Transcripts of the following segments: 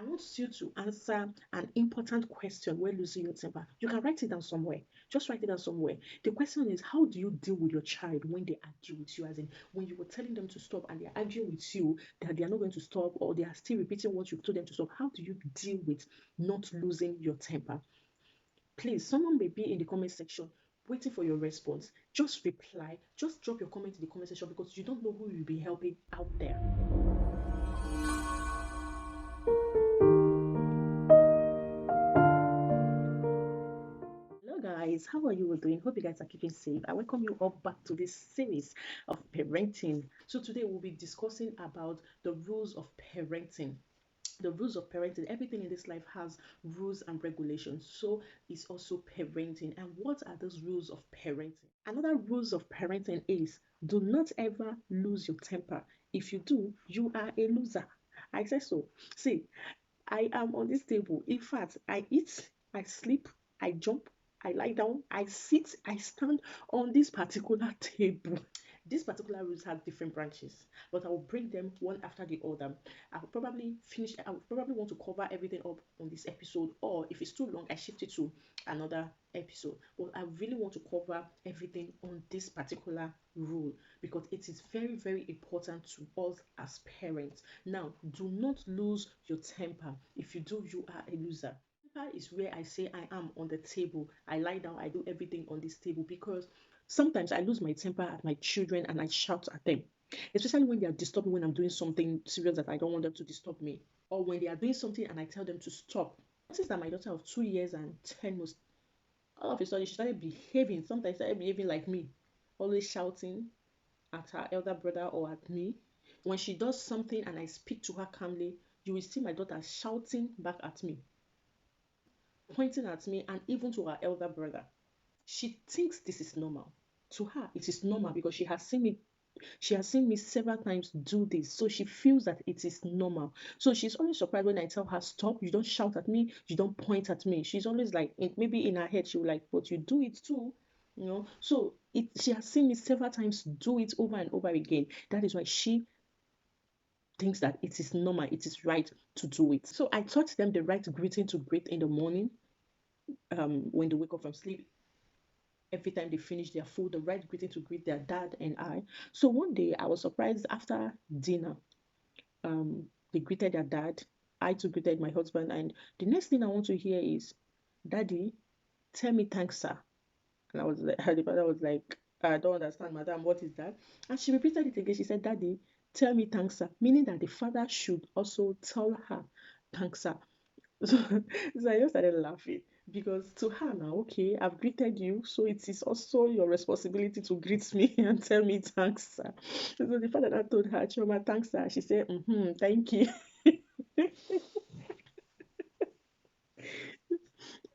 I want you to answer an important question when losing your temper. You can write it down somewhere. Just write it down somewhere. The question is, how do you deal with your child when they argue with you? As in, when you were telling them to stop and they're arguing with you that they are not going to stop, or they are still repeating what you've told them to stop. How do you deal with not losing your temper? Please, someone may be in the comment section waiting for your response. Just reply. Just drop your comment in the comment section, because you don't know who you'll be helping out there. Hello guys, how are you doing? Hope you guys are keeping safe. I welcome you all back to this series of parenting. So today we'll be discussing about the rules of parenting. The rules of parenting. Everything in this life has rules and regulations. So it's also parenting. And what are those rules of parenting? Another rules of parenting is, do not ever lose your temper. If you do, you are a loser. I say so. See, I am on this table. In fact, I eat, I sleep, I jump, I lie down, I sit, I stand on this particular table. This particular rules have different branches, but I will bring them one after the other. I will probably finish, I will probably want to cover everything up on this episode, or if it's too long, I shift it to another episode. But I really want to cover everything on this particular rule, because it is very, very important to us as parents. Now, do not lose your temper. If you do, you are a loser. Temper is where I say I am on the table. I lie down, I do everything on this table, because sometimes I lose my temper at my children and I shout at them, especially when they are disturbing, when I'm doing something serious that I don't want them to disturb me, or when they are doing something and I tell them to stop. Since that my daughter of 2 years and 10 months, all of a sudden she started behaving, sometimes started behaving like me, always shouting at her elder brother or at me. When she does something and I speak to her calmly, you will see my daughter shouting back at me, pointing at me, and even to her elder brother. She thinks this is normal. To her, it is normal because she has seen me several times do this. So she feels that it is normal. So she's always surprised when I tell her, stop, you don't shout at me, you don't point at me. She's always like, maybe in her head, she will like, but you do it too. So she has seen me several times do it over and over again. That is why she thinks that it is normal, it is right to do it. So I taught them the right greeting to greet in the morning, when they wake up from sleep, every time they finish their food, the right greeting to greet their dad and I. So one day I was surprised after dinner. They greeted their dad. I too greeted my husband, and the next thing I want to hear is, "Daddy, tell me thanks, sir." And I was like, the father was like, "I don't understand, madam. What is that?" And she repeated it again. She said, "Daddy, tell me thanks, sir," meaning that the father should also tell her thanks, sir. So, so I just started laughing, because to her now, okay, I've greeted you, so it is also your responsibility to greet me and tell me thanks, sir. So the father that told her, Choma, thanks, sir. She said, thank you.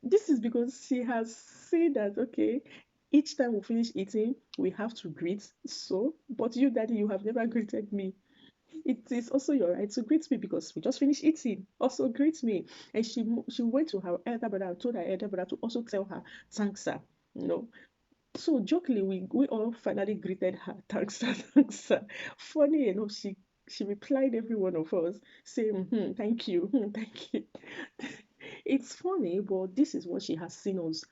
This is because she has seen that, okay, each time we finish eating, we have to greet. So, but you, daddy, you have never greeted me. It is also your right to greet me, because we just finished eating. Also greet me. And she went to her elder brother and told her elder brother to also tell her thanks, sir. So jokingly, we all finally greeted her, thanks, sir, thanks, sir. Funny enough, she replied every one of us saying, thank you, thank you. It's funny, but this is what she has seen us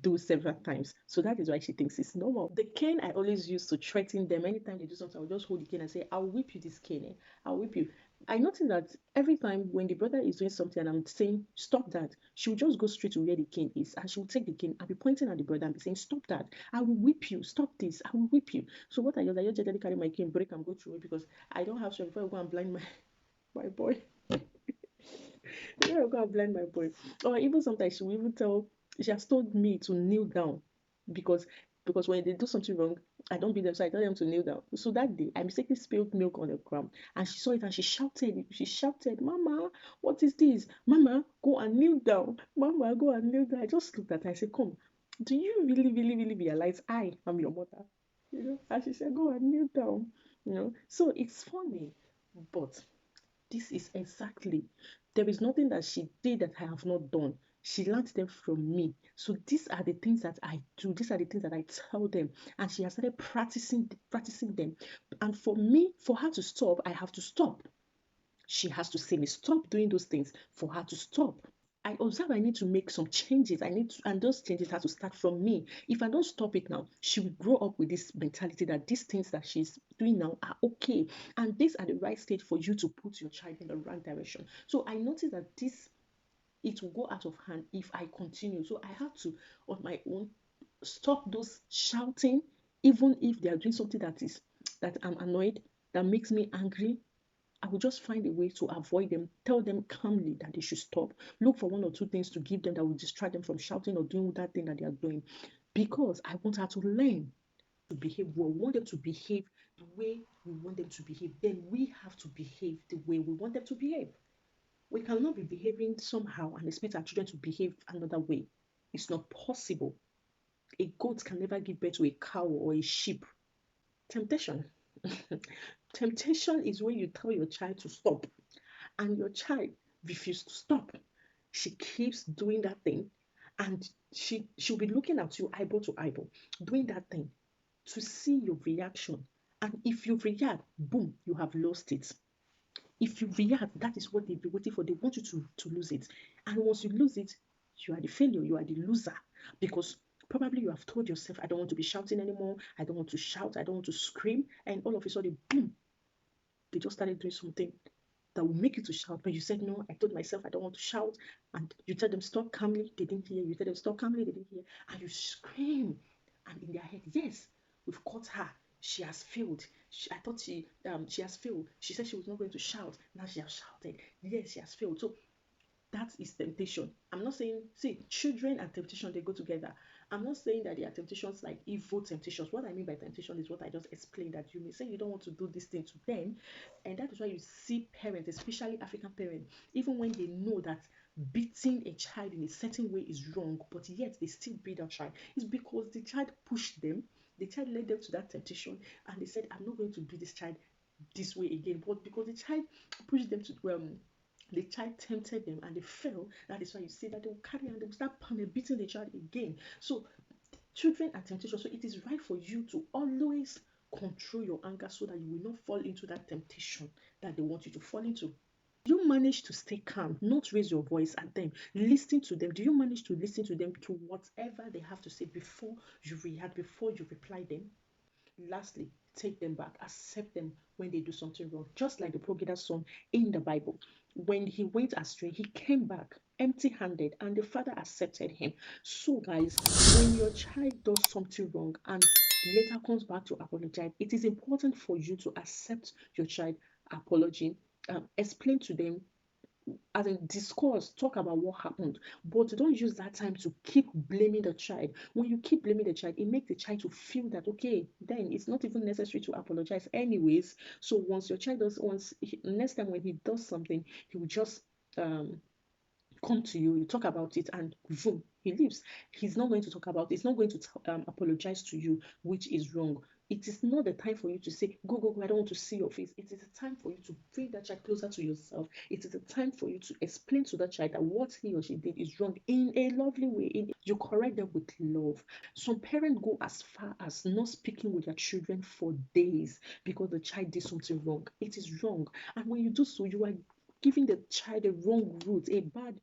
do several times. So that is why she thinks it's normal. The cane I always use to threaten them, anytime they do something, I'll just hold the cane and say, I'll whip you this cane. I'll whip you. I notice that every time when the brother is doing something and I'm saying, stop that, she'll just go straight to where the cane is, and she'll take the cane and be pointing at the brother and be saying, stop that. I will whip you. Stop this. I will whip you. So what I just generally carry my cane, break, and go through it, because I don't have strength before I go and blind my boy. Before I go and blind my boy. Or even sometimes she will even she has told me to kneel down, because when they do something wrong, I don't beat them, so I tell them to kneel down. So that day, I mistakenly spilled milk on the ground, and she saw it and she shouted. She shouted, "Mama, what is this? Mama, go and kneel down. Mama, go and kneel down." I just looked at her. I said, "Come, do you really, really, really realize I am your mother?" And she said, "Go and kneel down." So it's funny, but this is exactly, there is nothing that she did that I have not done. She learned them from me. So these are the things that I do. These are the things that I tell them. And she has started practicing them. And for me, for her to stop, I have to stop. She has to say me stop doing those things for her to stop. I observe I need to make some changes. And those changes have to start from me. If I don't stop it now, she will grow up with this mentality that these things that she's doing now are okay. And these are the right stage for you to put your child in the right direction. So I noticed that it will go out of hand if I continue. So I have to, on my own, stop those shouting, even if they are doing something that I'm annoyed, that makes me angry. I will just find a way to avoid them, tell them calmly that they should stop, look for one or two things to give them that will distract them from shouting or doing that thing that they are doing. Because I want her to learn to behave well. We want them to behave the way we want them to behave. Then we have to behave the way we want them to behave. We cannot be behaving somehow and expect our children to behave another way. It's not possible. A goat can never give birth to a cow or a sheep. Temptation. Temptation is when you tell your child to stop and your child refuses to stop. She keeps doing that thing and she'll be looking at you eyeball to eyeball, doing that thing to see your reaction. And if you react, boom, you have lost it. If you react, that is what they've been waiting for. They want you to lose it. And once you lose it, you are the failure, you are the loser. Because probably you have told yourself, I don't want to be shouting anymore, I don't want to shout, I don't want to scream. And all of a sudden, boom, they just started doing something that will make you to shout. But you said, no, I told myself I don't want to shout. And you tell them, stop calmly, they didn't hear. You tell them, stop calmly, they didn't hear. And you scream. And in their head, yes, we've caught her. She has failed. I thought she has failed. She said she was not going to shout. Now she has shouted. Yes, she has failed. So that is temptation. I'm not saying, see, children and temptation, they go together. I'm not saying that they are temptations like evil temptations. What I mean by temptation is what I just explained, that you may say you don't want to do this thing to them. And that is why you see parents, especially African parents, even when they know that beating a child in a certain way is wrong, but yet they still beat that child. It's because the child pushed them, the child led them to that temptation, and they said, I'm not going to beat this child this way again. But because the child pushed them to the child tempted them and they fell. That is why you see that they will carry and they will start beating the child again. So children are temptation. So it is right for you to always control your anger so that you will not fall into that temptation that they want you to fall into. Do you manage to stay calm, not raise your voice at them, listen to them? Do you manage to listen to them, to whatever they have to say before you react, before you reply them? Lastly, take them back, accept them when they do something wrong. Just like the prodigal son in the Bible. When he went astray, he came back empty handed and the father accepted him. So, guys, when your child does something wrong and later comes back to apologize, it is important for you to accept your child apology, explain to them, as in discuss, talk about what happened, but don't use that time to keep blaming the child. When you keep blaming the child, it makes the child to feel that, okay, then it's not even necessary to apologize anyways. So once your child does, next time when he does something, he will just um come to you, you talk about it, and boom, he leaves. He's not going to talk about it. He's not going to apologize to you, which is wrong. It is not the time for you to say, go, go, go, I don't want to see your face. It is a time for you to bring that child closer to yourself. It is a time for you to explain to that child that what he or she did is wrong in a lovely way. You correct them with love. Some parents go as far as not speaking with their children for days because the child did something wrong. It is wrong. And when you do so, you are giving the child a wrong route, a bad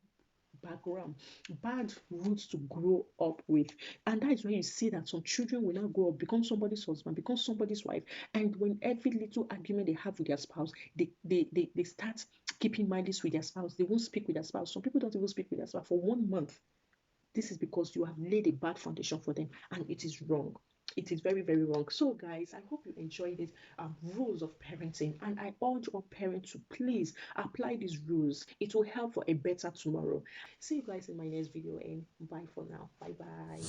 background, bad roots to grow up with. And that is why you see that some children will now grow up, become somebody's husband, become somebody's wife. And when every little argument they have with their spouse, they start keeping malice with their spouse. They won't speak with their spouse. Some people don't even speak with their spouse for 1 month. This is because you have laid a bad foundation for them, and it is wrong. It is very, very wrong. So, guys, I hope you enjoyed it. Rules of parenting, and I urge all parents to please apply these rules. It will help for a better tomorrow. See you guys in my next video, and bye for now. Bye bye.